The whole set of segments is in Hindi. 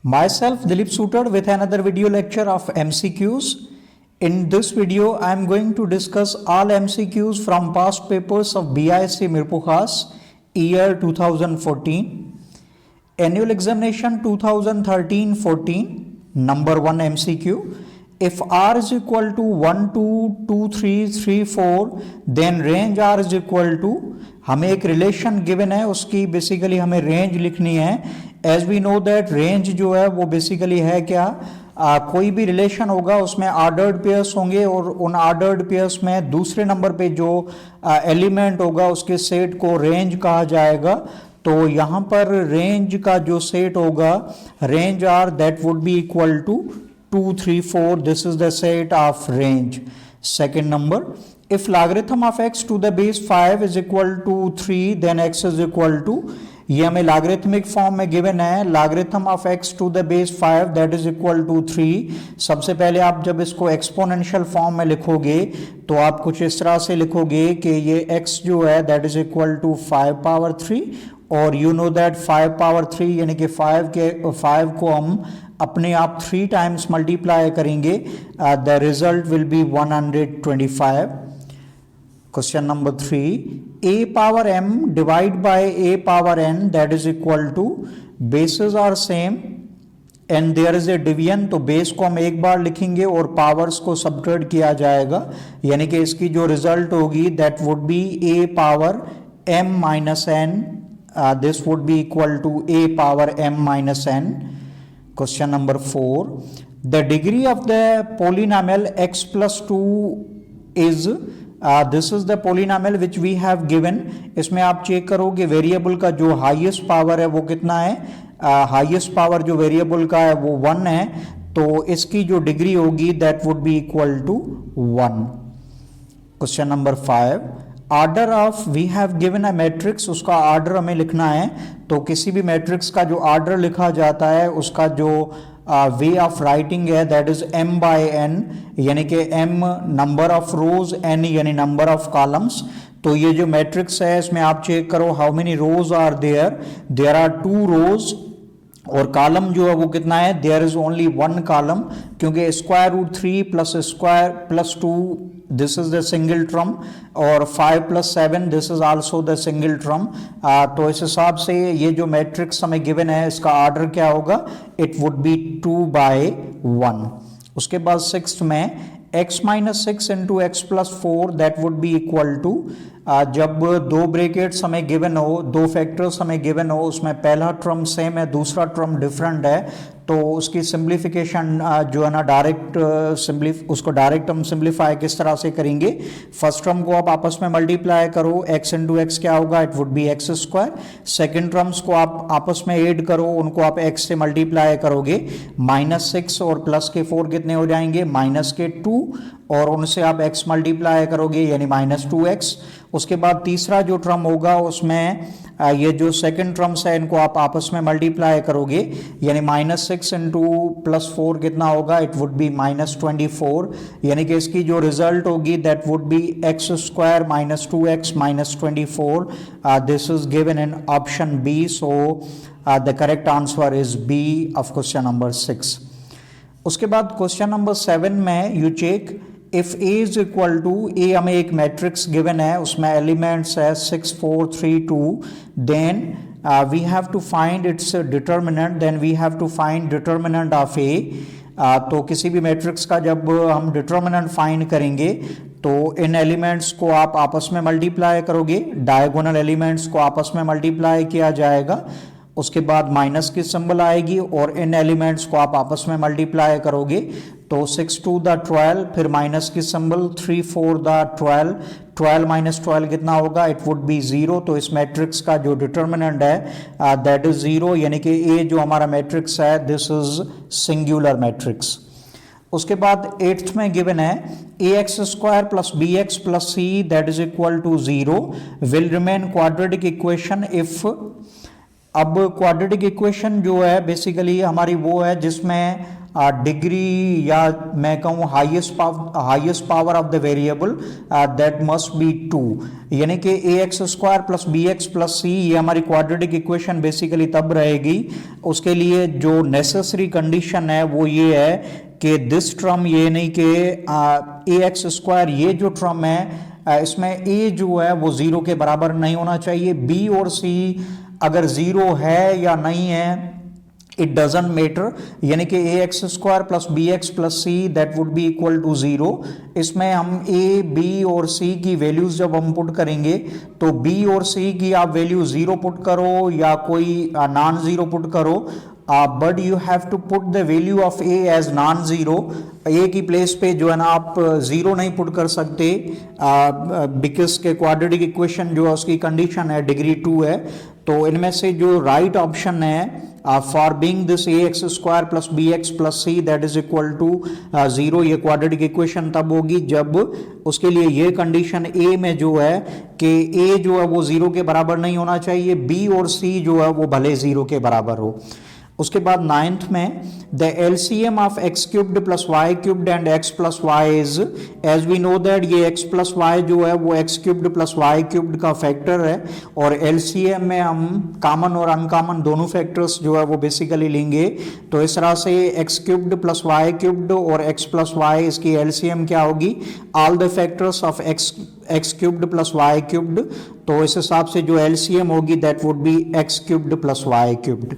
Myself Dilip Sutar with another video lecture of MCQs. In this video I am going to discuss all MCQs from past papers of BISC Mirpukhas year 2014. Annual examination 2013-14 number 1 MCQ. If R is equal to 1, 2, 2, 3, 3, 4 then range R is equal to, हमें एक रिलेशन गिवन है उसकी बेसिकली हमें रेंज लिखनी है. As we know that range जो है वो बेसिकली है क्या, कोई भी रिलेशन होगा उसमें ऑर्डर्ड पेयर्स होंगे और उन ऑर्डर्ड पेयर्स में दूसरे नंबर पे जो एलिमेंट होगा उसके सेट को रेंज कहा जाएगा. तो यहाँ पर रेंज का जो सेट होगा range are that would be equal to 2, 3, 4. This is the set of range. Second number, if logarithm of x to the base 5 is equal to 3 then x is equal to, ये हमें लॉगरिथमिक फॉर्म में गिवन है. Logarithm of x to the base 5 that is equal to 3. सबसे पहले आप जब इसको एक्सपोनेंशियल फॉर्म में लिखोगे तो आप कुछ इस तरह से लिखोगे कि ये x जो है that is equal to 5 power 3 और यू नो दैट 5 पावर 3 यानी कि 5 को हम अपने आप 3 टाइम्स मल्टीप्लाई करेंगे. The result will be 125. Question number 3, a power m divide by a power n that is equal to, bases are same and there is a division. तो बेस को हम एक बार लिखेंगे और पावर्स को सबट्रैक्ट किया जाएगा यानी कि इसकी जो रिजल्ट होगी that would be a power m minus n. This would be equal to a power m minus n. Question number 4, the degree of the polynomial x plus 2 is, this is the polynomial which we have given. इसमें आप चेक करोगे वेरिएबल का जो हाईएस्ट पावर है वो कितना है. हाईएस्ट पावर जो वेरिएबल का है वो 1 है. तो इसकी जो डिग्री होगी that would be equal to 1. Question number 5, order of, we have given a matrix, उसका ऑर्डर हमें लिखना है. तो किसी भी मैट्रिक्स का जो ऑर्डर लिखा जाता है उसका जो वे ऑफ राइटिंग है that is m by n यानी कि m number of rows n यानी नंबर ऑफ कॉलम्स. तो ये जो मैट्रिक्स है इसमें आप चेक करो how many rows are there are 2 rows और कॉलम जो है वो कितना है, देयर इज ओनली 1 कॉलम क्योंकि square root 3 plus square plus 2 this is the single term और 5 plus 7 this is also the single term. तो इस हिसाब से ये जो मैट्रिक्स हमें गिवन है इसका ऑर्डर क्या होगा, इट वुड बी 2 बाय 1. उसके बाद 6th में x minus 6 into x plus 4 that would be equal to, जब दो ब्रैकेट्स हमें गिवन हो, दो फैक्टर्स हमें गिवन हो, उसमें पहला टर्म सेम है दूसरा टर्म डिफरेंट है तो उसकी सिंप्लीफिकेशन जो है ना डायरेक्ट उसको डायरेक्ट हम सिंप्लीफाई किस तरह से करेंगे. फर्स्ट टर्म को आप आपस में मल्टीप्लाई करो, x इंटू एक्स क्या होगा, it would be x square. Second terms को आप आपस में ऐड करो, उनको आप x से मल्टीप्लाई करोगे. माइनस 6 और प्लस के 4 कितने हो जाएंगे, माइनस के 2 और उनसे आप x मल्टीप्लाई करोगे यानी माइनस 2x. उसके बाद तीसरा जो टर्म होगा उसमें ये जो सेकंड टर्म्स है इनको आप आपस में मल्टीप्लाई करोगे यानी माइनस 6 इंटू प्लस 4 कितना होगा, इट वुड बी माइनस 24 यानी कि इसकी जो रिजल्ट होगी that would be x square minus 2x minus 24. This is given in option B. So the correct answer is B of question number 6. उसके बाद क्वेश्चन नंबर 7 में you check if a is equal to, a हमें एक मैट्रिक्स गिवन है उसमें एलिमेंट्स है 6, 4, 3, 2. Then we have to find its determinant. Then we have to find determinant of a. तो किसी भी मैट्रिक्स का जब हम डिटर्मिनेंट फाइंड करेंगे तो इन एलिमेंट्स को आप आपस में मल्टीप्लाई करोगे, डायगोनल एलिमेंट्स को आपस में मल्टीप्लाई किया जाएगा. उसके बाद माइनस की सिंबल आएगी और इन एलिमेंट्स को आप आपस में मल्टीप्लाई करोगे तो 6 टू द 12 फिर माइनस की सिंबल 3 4 द 12, 12 माइनस 12 कितना होगा, इट वुड बी 0. तो इस मैट्रिक्स का जो डिटर्मिनेंट है दैट इज 0 यानी कि ए जो हमारा मैट्रिक्स है दिस इज सिंगुलर मैट्रिक्स. उसके बाद 8th में गिवन है a x square plus B x plus C that is equal to 0 will remain quadratic equation if. अब क्वाड्रेटिक इक्वेशन जो है बेसिकली हमारी वो है जिसमें डिग्री या मैं कहूँ highest power of the variable that must be 2, यानी कि ax square plus B x plus c, ये हमारी क्वाड्रेटिक इक्वेशन बेसिकली तब रहेगी। उसके लिए जो नेसेसरी कंडीशन है वो ये है कि दिस टर्म, ये नहीं कि ax स्क्वायर, ये जो टर्म है इसमें a जो है वो 0 के बराबर नहीं होना चाहिए। b और c अगर 0 है या नहीं है इट डजंट मैटर, यानी कि ax square plus B x plus C that would be equal to 0। इसमें हम a, b और c की वैल्यूज जब हम पुट करेंगे तो b और c की आप वैल्यू 0 पुट करो या कोई नॉन जीरो पुट करो, but you have to put the value of a as non zero. a की प्लेस पे जो है ना आप 0 नहीं पुट कर सकते बिकॉज के क्वाड्रेटिक इक्वेशन जो है उसकी कंडीशन है डिग्री 2 है। तो इनमें से जो राइट ऑप्शन है for being this ax square plus B x plus C that is equal to 0, ये क्वाड्रेटिक इक्वेशन तब होगी जब उसके लिए ये कंडीशन a में जो है कि a जो है वो 0 के बराबर नहीं होना चाहिए, b और c जो है वो भले 0 के बराबर हो। उसके बाद 9th में the LCM of x cubed plus y cubed and x plus y is, as we know that ये एक्स प्लस वाई जो है वो x cubed plus y cubed का फैक्टर है, और एलसीएम में हम कॉमन और अनकॉमन दोनों फैक्टर्स जो है वो बेसिकली लेंगे। तो इस तरह से x cubed plus y cubed और एक्स प्लस वाई, इसकी एलसीएम क्या होगी, all the factors of x cubed plus y cubed. तो इस हिसाब से जो एलसीएम होगी that would be x cubed plus y cubed.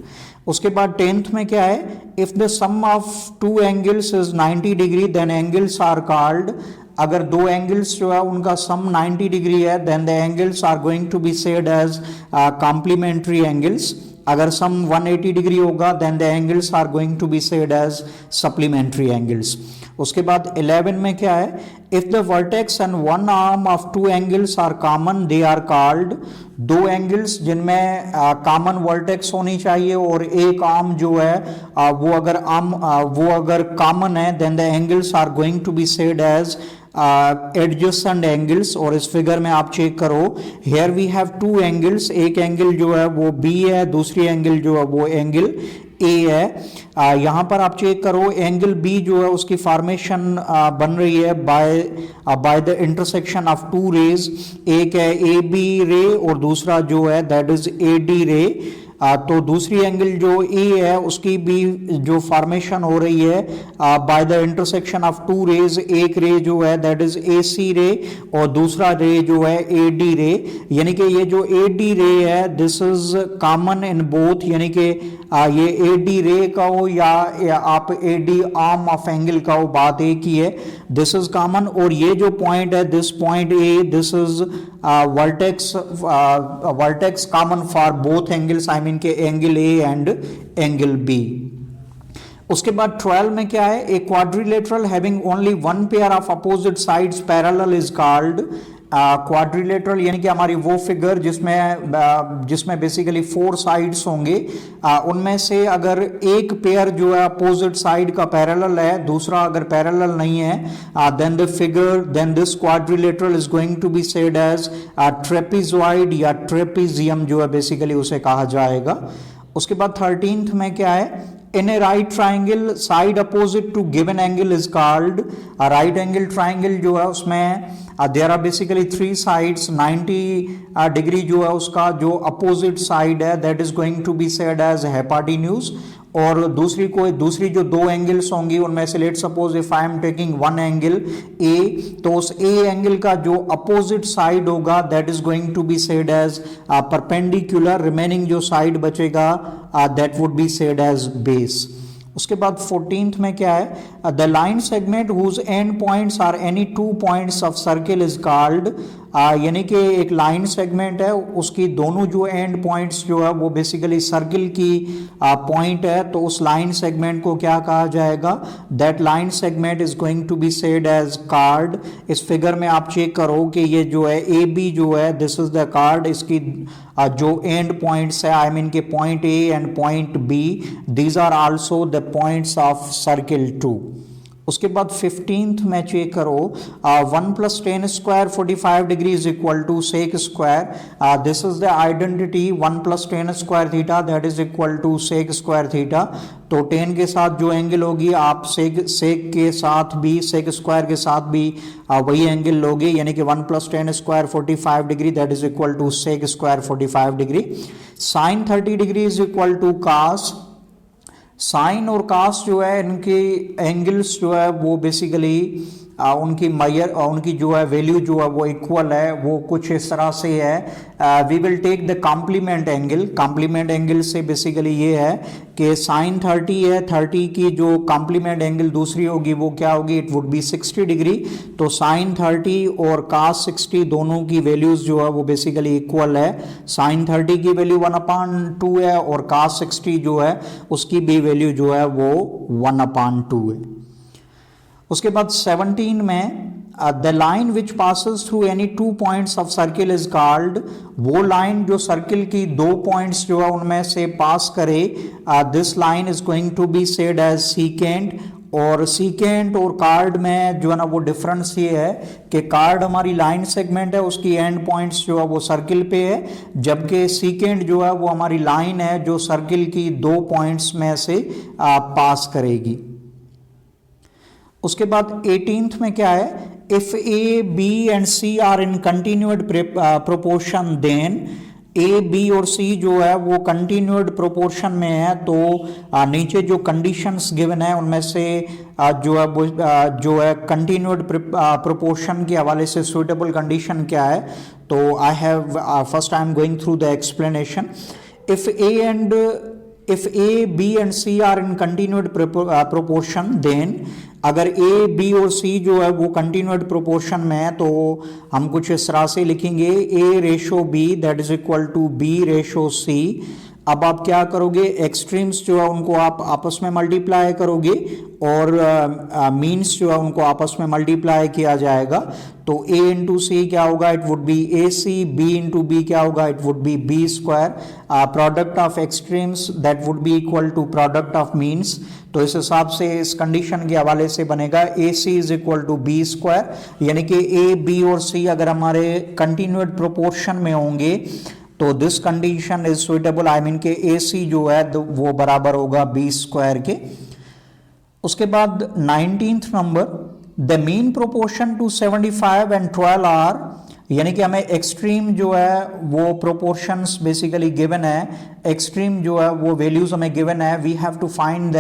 उसके बाद 10th में क्या है, if the sum of two angles is 90 degree then angles are called, अगर दो एंगल्स जो है उनका सम 90 डिग्री है then the angles are going to be said as complementary angles. अगर सम 180 डिग्री होगा then the angles are going to be said as supplementary angles. उसके बाद 11 में क्या है, if the vertex and one arm of two angles are common they are called, दो एंगल्स जिनमें कॉमन वर्टेक्स होनी चाहिए और एक आर्म जो है वो अगर कॉमन है then the angles are going to be said as adjacent angles. और इस फिगर में आप चेक करो, here we have two angles, एक एंगल जो है वो बी है, दूसरी एंगल जो है वो एंगल ए है। यहां पर आप चेक करो एंगल बी जो है उसकी फॉर्मेशन बन रही है by the intersection of two rays, एक है ए बी रे और दूसरा जो है दैट इज ए डी रे। तो दूसरी एंगल जो ए है उसकी भी जो फॉर्मेशन हो रही है by the intersection of two rays, एक रे जो है दैट इज ए सी रे और दूसरा रे जो है ए डी रे। यानी कि ये जो ए डी रे है this is common in both, यानी कि ये ए डी रे का हो या आप A D arm of angle का हो, बात एक ही है, दिस इज कॉमन। और ये जो पॉइंट है this point A, this is vertex common for both angles, I mean के angle A and angle B. उसके बाद 12 में क्या है, a quadrilateral having only one pair of opposite sides parallel is called quadrilateral, यानी कि हमारी वो फिगर जिसमें बेसिकली 4 साइड्स होंगे, उनमें से अगर एक पेयर जो है अपोजिट साइड का पैरेलल है, दूसरा अगर पैरेलल नहीं है then this quadrilateral is going to be said as trapezoid या ट्रेपेजियम जो है बेसिकली उसे कहा जाएगा। उसके बाद 13th में क्या है, in a right triangle side opposite to given angle is called a right angle triangle जो है उसमें there are basically 3 sides, 90 degree जो है उसका जो opposite side है that is going to be said as hypotenuse। और दूसरी जो दो एंगल्स होंगी उनमें से let suppose if I am taking one angle A, तो उस ए एंगल का जो अपोजिट साइड होगा that is going to be said as perpendicular, remaining जो साइड बचेगा that would be said as base. उसके बाद 14th में क्या है, the line segment whose end points are any 2 points of circle is called, यानी कि एक लाइन सेगमेंट है उसकी दोनों जो एंड पॉइंट्स जो है वो बेसिकली सर्किल की पॉइंट है, तो उस लाइन सेगमेंट को क्या कहा जाएगा, that line segment is going to be said as chord. इस फिगर में आप चेक करो कि ये जो है ए बी जो है दिस इज द कार्ड, इसकी जो एंड पॉइंट्स है आई मीन के point A and point B, these are also the points of circle 2। उसके बाद 15th में चेक करो 1 + 10 square 45 degree is equal to sec square. This is the identity 1 + 10 square theta that is equal to sec square theta. तो 10 के साथ जो एंगल होगी आप सेक के साथ भी सेक स्क्वायर के साथ भी वही एंगल लोगे, यानी कि 1 + 10 square 45 degree that is equal to sec square 45 degree. Sine 30 degree is equal to cos. Sine और कास जो है इनके एंगल्स जो है वो बेसिकली उनकी जो है वैल्यू जो है वो इक्वल है, वो कुछ इस तरह से है। We will take the complement angle. Complement angle से बेसिकली ये है कि साइन 30 है, 30 की जो कॉम्प्लीमेंट एंगल दूसरी होगी वो क्या होगी, इट वुड बी 60 डिग्री। तो साइन 30 और कास 60 दोनों की वैल्यूज जो है वो बेसिकली इक्वल है। साइन 30 की वैल्यू 1/2 है और कास 60 जो है उसकी भी वैल्यू जो है वो 1/2 है। उसके बाद 17 में the line which passes through any 2 points of circle is called. वो लाइन जो सर्किल की 2 पॉइंट्स जो है उनमें से पास करे, this line is going to be said as secant. और सीकेंट और कार्ड में जो है ना वो डिफरेंस ये है कि कार्ड हमारी लाइन सेगमेंट है, उसकी एंड पॉइंट्स जो है वो सर्किल पे है, जबकि सीकेंट जो है वो हमारी लाइन है जो सर्किल की 2 पॉइंट्स में से पास करेगी। उसके बाद 18th में क्या है, if A B and C are in continued proportion then A B और सी जो है वो कंटिन्यूड प्रोपोर्शन में है। तो नीचे जो कंडीशंस गिवन है उनमें से जो है कंटिन्यूड प्रोपोर्शन के हवाले से सुटेबल कंडीशन क्या है। तो I have first I am going through the explanation. if A, B and C are in continued proportion, then अगर A, B और C जो है वो continued proportion में है तो हम कुछ इस तरह से लिखेंगे A/B that is equal to B/C। अब आप क्या करोगे, एक्सट्रीम्स जो है उनको आप आपस में मल्टीप्लाई करोगे और मीन्स जो है उनको आपस में मल्टीप्लाई किया जाएगा। तो A इंटू सी क्या होगा, it would be AC, B into B क्या होगा, it would be B square. Product of extremes that would be equal to product of means. तो इस हिसाब से इस कंडीशन के हवाले से बनेगा AC is equal to B square, यानी कि A, B और C अगर हमारे कंटिन्यूड प्रोपोर्शन में होंगे तो this condition is suitable, I mean के AC जो है वो बराबर होगा B स्क्वायर के। उसके बाद 19th number, the mean proportion to 75 and 12 are, यानी कि हमें एक्सट्रीम जो है वो प्रोपोर्शंस बेसिकली गिवन है, एक्सट्रीम जो है वो वैल्यूज हमें गिवन है। We have to find the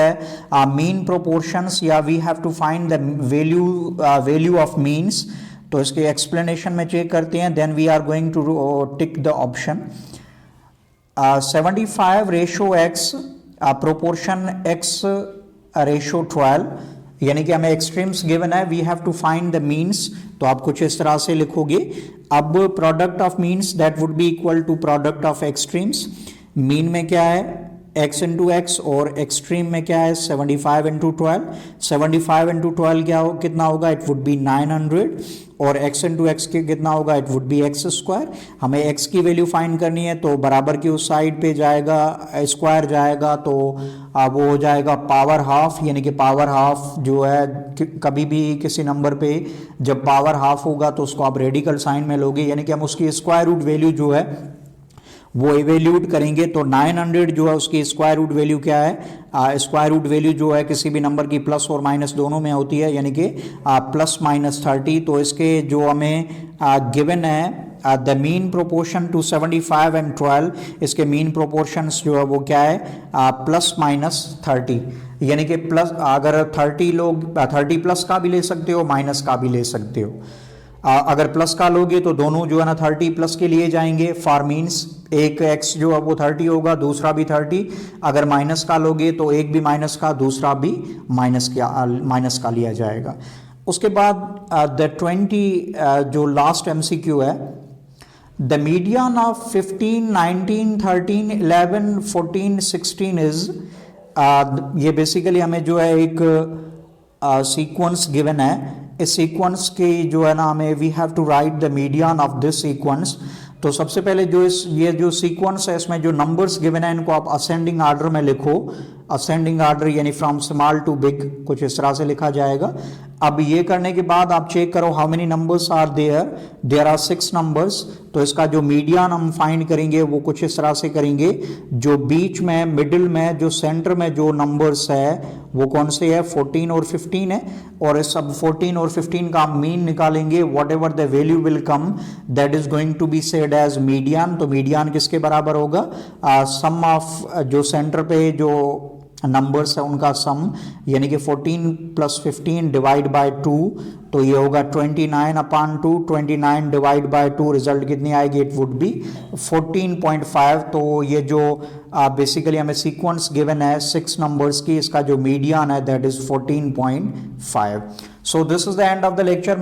mean proportions या we have to find the value of means. तो इसके एक्सप्लेनेशन में चेक करते हैं, then we are going to tick the option 75/x proportion x/12, यानी कि हमें एक्सट्रीम्स गिवन है, we have to find the means. तो आप कुछ इस तरह से लिखोगे। अब product of means that would be equal to product of extremes. Mean में क्या है x इंटू एक्स और एक्सट्रीम में क्या है 75 इंटू 12। 75 इंटू 12 कितना होगा, इट वुड बी 900 और x इंटू एक्स कितना होगा, it would B x square. हमें x की वैल्यू फाइंड करनी है तो बराबर की उस साइड पे जाएगा, स्क्वायर जाएगा तो वो हो जाएगा पावर हाफ, यानी कि पावर हाफ जो है कभी भी किसी नंबर पे जब पावर हाफ होगा तो उसको आप रेडिकल साइन में लोगे, यानी कि हम उसकी स्क्वायर रूट वैल्यू जो है वो इवेल्यूट करेंगे। तो 900 जो है उसकी स्क्वायर रूट वैल्यू क्या है, स्क्वायर रूट वैल्यू जो है किसी भी नंबर की प्लस और माइनस दोनों में होती है, यानी कि +/-30। तो इसके जो हमें गिवन है the mean proportion to 75 and 12, इसके मीन प्रोपोर्शंस जो है वो क्या है +/-30, यानी कि प्लस अगर 30 प्लस का भी ले सकते हो, माइनस का भी ले सकते हो। अगर प्लस का लोगे तो दोनों जो है ना 30 प्लस के लिए जाएंगे फॉर मीन्स, एक x जो है वो 30 होगा, दूसरा भी 30। अगर माइनस का लोगे तो एक भी माइनस का, दूसरा भी माइनस का लिया जाएगा। उसके बाद द 20 जो लास्ट MCQ है, द मीडियन ऑफ 15, 19, 13, 11, 14, 16 इज, ये बेसिकली हमें जो है एक सीक्वेंस गिवन है। इस सीक्वेंस के जो है ना हमें we have to write the median of this sequence. तो सबसे पहले ये जो सीक्वेंस है इसमें जो नंबर्स गिवन है इनको आप असेंडिंग ऑर्डर में लिखो। असेंडिंग आर्डर यानी फ्रॉम स्मॉल टू बिग, कुछ इस तरह से लिखा जाएगा। अब ये करने के बाद आप चेक करो how many numbers are there are 6 numbers. तो इसका जो मीडियन हम फाइंड करेंगे वो कुछ इस तरह से करेंगे, जो बीच में मिडिल में जो सेंटर में जो नंबर्स है वो कौन से है, 14 और 15 है, और इस सब 14 और 15 का मीन निकालेंगे। Whatever the value will come that is going to be said as median. तो मीडियन किसके बराबर होगा, सम ऑफ जो सेंटर पे जो नंबर्स है उनका सम, यानी कि 14 प्लस 15 डिवाइड बाय 2, तो ये होगा 29/2, 29 डिवाइड बाय 2, रिजल्ट कितनी आएगी, इट वुड बी 14.5। तो ये जो बेसिकली हमें सीक्वेंस गिवन है 6 नंबर्स की, इसका जो मीडियन है that is 14.5। So this is the end of the lecture.